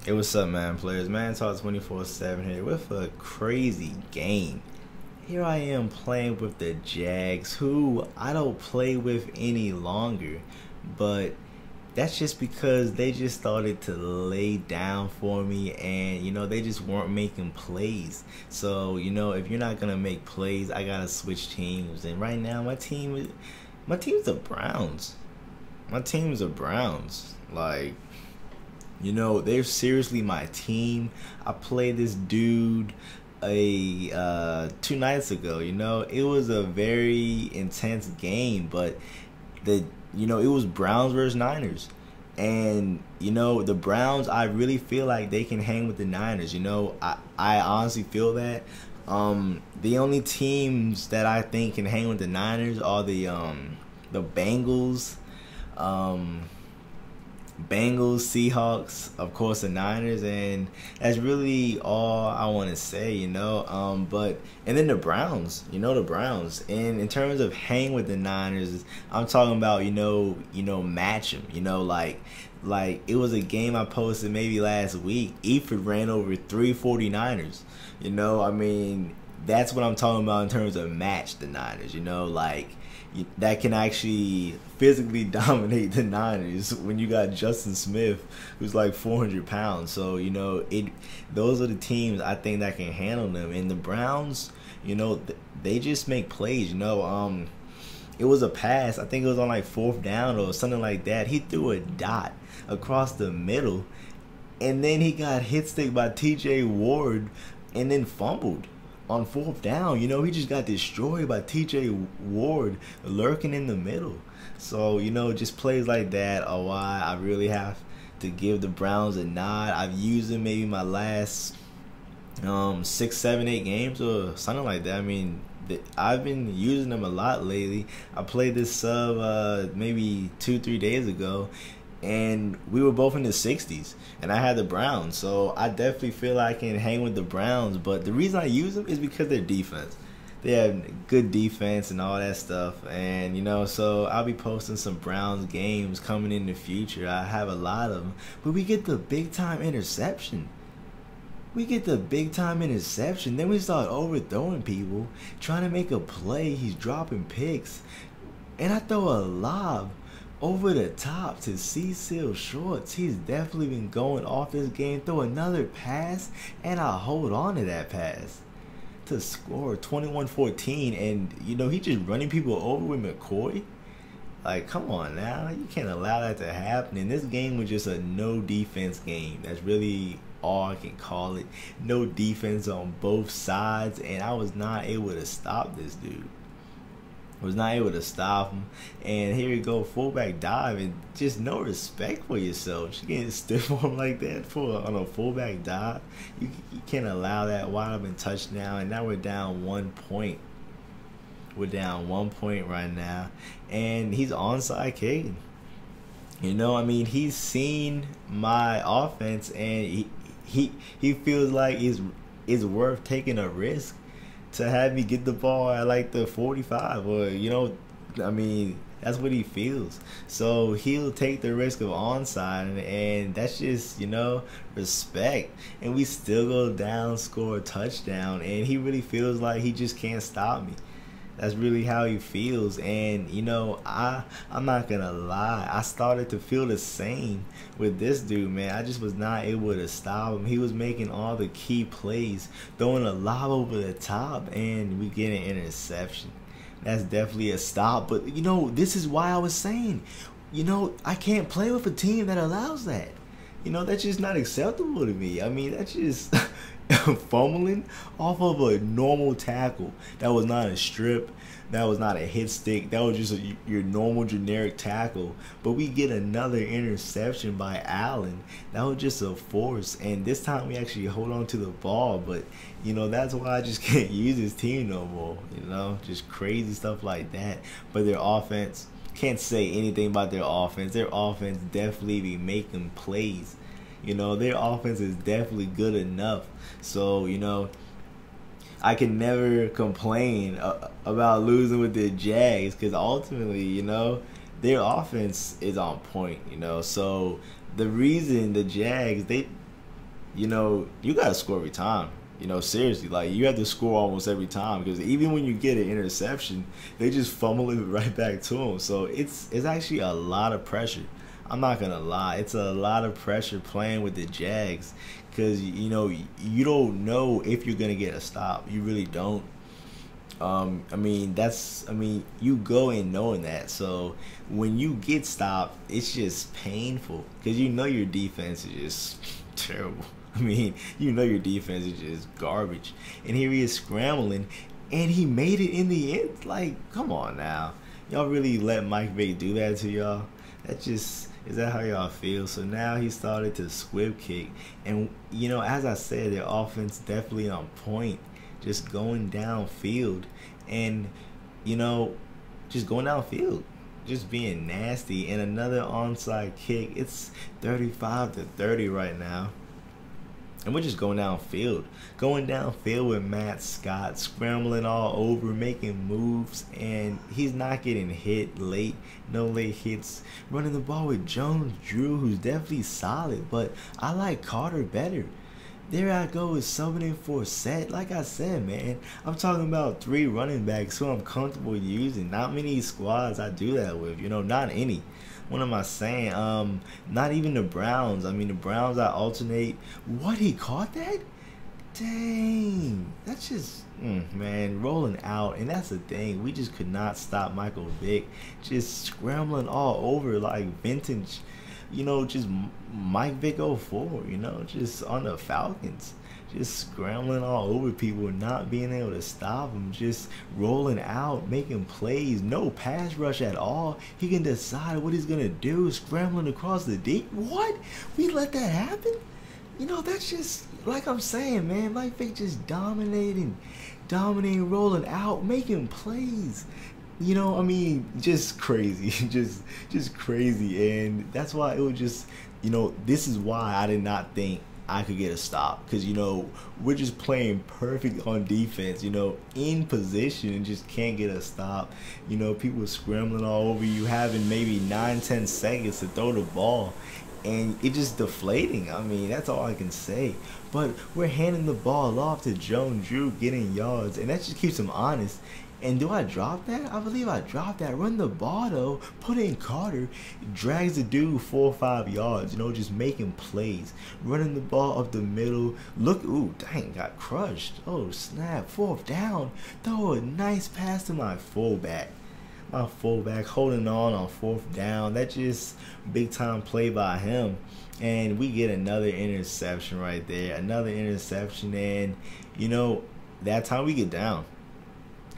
Hey, what's up, man? Players, man, talk 24/7 here with a crazy game. Here I am playing with the Jags, who I don't play with any longer, but that's just because they just started to lay down for me, and they just weren't making plays. So if you're not gonna make plays, I gotta switch teams. And right now, my team's the Browns. My team's the Browns. Like, they're seriously my team. I played this dude 2 nights ago. It was a very intense game, but it was Browns versus Niners. And the Browns, I really feel like they can hang with the Niners. I honestly feel that. The only teams that I think can hang with the Niners are the Bengals, Seahawks, of course the Niners, and that's really all I want to say, but and then the Browns, the Browns. And in terms of hang with the Niners, I'm talking about, match them, like it was a game I posted maybe last week. Eford ran over 349ers. That's what I'm talking about in terms of match the Niners, that can actually physically dominate the Niners when you got Justin Smith, who's like 400 pounds. So those are the teams I think that can handle them. And the Browns, they just make plays. It was a pass, I think it was on like 4th down or something like that. He threw a dot across the middle, and then he got hit stick by TJ Ward and then fumbled on 4th down. He just got destroyed by TJ Ward lurking in the middle. So, just plays like that are why I really have to give the Browns a nod. I've used them maybe my last 6, 7, 8 games or something like that. I've been using them a lot lately. I played this sub maybe 2-3 days ago, and we were both in the 60s, and I had the Browns. So I definitely feel like I can hang with the Browns, but the reason I use them is because their defense. They have good defense and all that stuff, and so I'll be posting some Browns games coming in the future. I have a lot of them, but we get the big time interception. Then we start overthrowing people, trying to make a play. He's dropping picks, and I throw a lob over the top to Cecil Shorts. He's definitely been going off this game. Throw another pass, and I hold on to that pass to score 21-14. And he just running people over with McCoy. Like, come on now, you can't allow that to happen. And this game was just a no defense game. That's really all I can call it. No defense on both sides, and I was not able to stop this dude. Was not able to stop him. And here you go, fullback dive, and just no respect for yourself. You can't stiff arm like that on a fullback dive. You can't allow that. Wide open touchdown, and now we're down 1 point. We're down 1 point right now, and he's onside kicking. He's seen my offense, and he feels like it's worth taking a risk to have me get the ball at like the 45, or that's what he feels. So he'll take the risk of onside, and that's just respect. And we still go down, score a touchdown, and he really feels like he just can't stop me. That's really how he feels. And I'm not gonna lie, I started to feel the same with this dude, man. I just was not able to stop him. He was making all the key plays, throwing a lob over the top, and we get an interception. That's definitely a stop. But this is why I was saying, I can't play with a team that allows that. That's just not acceptable to me. That's just fumbling off of a normal tackle. That was not a strip. That was not a hit stick. That was just your normal generic tackle. But we get another interception by Allen. That was just a force. And this time we actually hold on to the ball. But, that's why I just can't use this team no more. Just crazy stuff like that. But their offense, can't say anything about their offense. Their offense definitely be making plays. Their offense is definitely good enough. So, I can never complain about losing with the Jags, because ultimately, their offense is on point. So the reason the Jags, you gotta score every time. Seriously, like you have to score almost every time because even when you get an interception, they just fumble it right back to them. So it's actually a lot of pressure. I'm not gonna lie, it's a lot of pressure playing with the Jags because you don't know if you're gonna get a stop. You really don't. You go in knowing that. So when you get stopped, it's just painful because your defense is just terrible. Your defense is just garbage. And here he is scrambling, and he made it in the end. Like, come on now. Y'all really let Mike Vick do that to y'all? Is that how y'all feel? So now he started to squib kick. And, as I said, their offense definitely on point. Just going downfield. And, just going downfield. Just being nasty. And another onside kick. It's 35-30 right now. And we're just going downfield. Going downfield with Matt Scott, scrambling all over, making moves, and he's not getting hit late. No late hits. Running the ball with Jones Drew, who's definitely solid, but I like Carter better. There I go with subbing in for a set. Like I said, man, I'm talking about 3 running backs who I'm comfortable using. Not many squads I do that with, not any. What am I saying? Not even the Browns. The Browns I alternate. What, he caught that? Dang. That's just, man, rolling out. And that's the thing. We just could not stop Michael Vick. Just scrambling all over like vintage, just Mike Vick 04, just on the Falcons. Just scrambling all over people, not being able to stop him, just rolling out, making plays, no pass rush at all. He can decide what he's gonna do, scrambling across the deep. What? We let that happen? That's just, like I'm saying, man, Mike Vick just dominating, rolling out, making plays. Just crazy, just crazy. And that's why it was just, this is why I did not think I could get a stop, because we're just playing perfect on defense, in position, and just can't get a stop. People scrambling all over you, having maybe 9-10 seconds to throw the ball, and it just deflating. That's all I can say. But we're handing the ball off to Jones Drew, getting yards, and that just keeps him honest. And do I drop that? I believe I dropped that. Run the ball though, put in Carter, drags the dude 4 or 5 yards, just making plays. Running the ball up the middle. Look, ooh, dang, got crushed. Oh, snap, 4th down. Throw a nice pass to my fullback. My fullback holding on 4th down. That's just big time play by him. And we get another interception right there. Another interception, and that time we get down.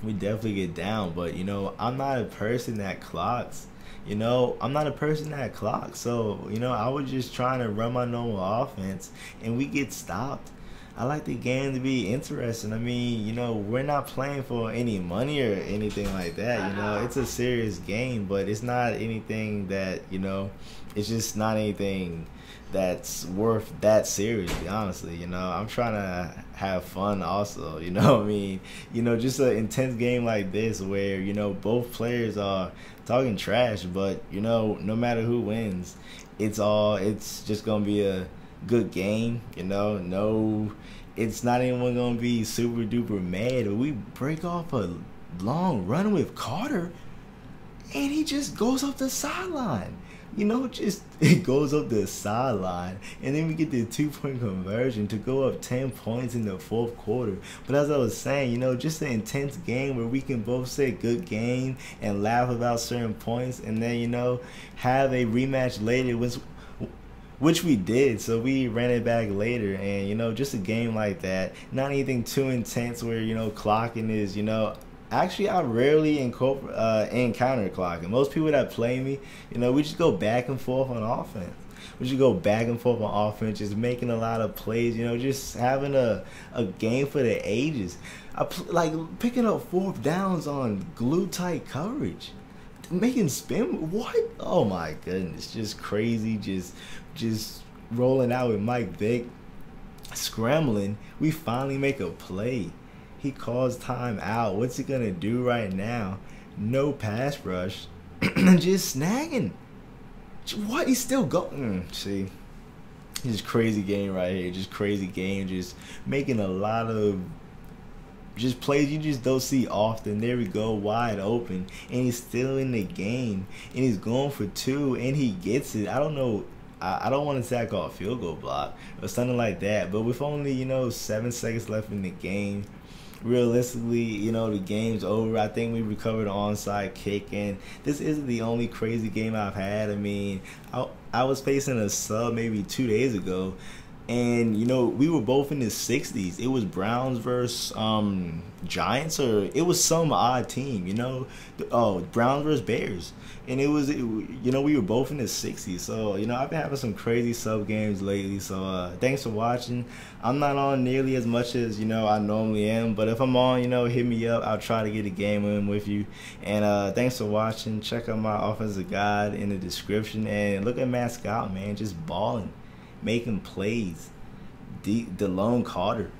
We definitely get down, but I'm not a person that clocks. I'm not a person that clocks. So, I was just trying to run my normal offense, and we get stopped. I like the game to be interesting. We're not playing for any money or anything like that. It's a serious game, but it's not anything that, it's just not anything that's worth that seriously, honestly. I'm trying to have fun also, just an intense game like this where, both players are talking trash, but, no matter who wins, it's just gonna be a good game, no, it's not anyone gonna be super duper mad. But we break off a long run with Carter, and he just goes up the sideline. It goes up the sideline, and then we get the 2-point conversion to go up 10 points in the 4th quarter. But as I was saying, just an intense game where we can both say good game and laugh about certain points, and then, have a rematch later, which we did. So we ran it back later, and, just a game like that, not anything too intense where, clocking is, actually, I rarely encounter clocking. Most people that play me, we just go back and forth on offense. We just go back and forth on offense, just making a lot of plays, just having a game for the ages. Like picking up 4th downs on glue-tight coverage. Making spin, what? Oh my goodness, just crazy, just rolling out with Mike Vick, scrambling. We finally make a play. He calls time out. What's he gonna do right now? No pass rush. Just snagging. What? He's still going. See, Just crazy game right here. Just crazy game. Just making a lot of just plays you just don't see often. There we go, wide open, and he's still in the game, and he's going for two, and he gets it. I don't know. I don't want to say I call a field goal block or something like that, but with only 7 seconds left in the game, realistically, the game's over. I think we recovered an onside kick, and this isn't the only crazy game I've had. I mean, I was facing a sub maybe 2 days ago, and we were both in the 60s. It was Browns versus Giants, or it was some odd team. Browns versus Bears, and we were both in the 60s. So I've been having some crazy sub games lately. So thanks for watching. I'm not on nearly as much as I normally am, but if I'm on, hit me up. I'll try to get a game in with you. And thanks for watching. Check out my offensive guide in the description, and look at Mascot, man, just balling, making plays. The lone Carter.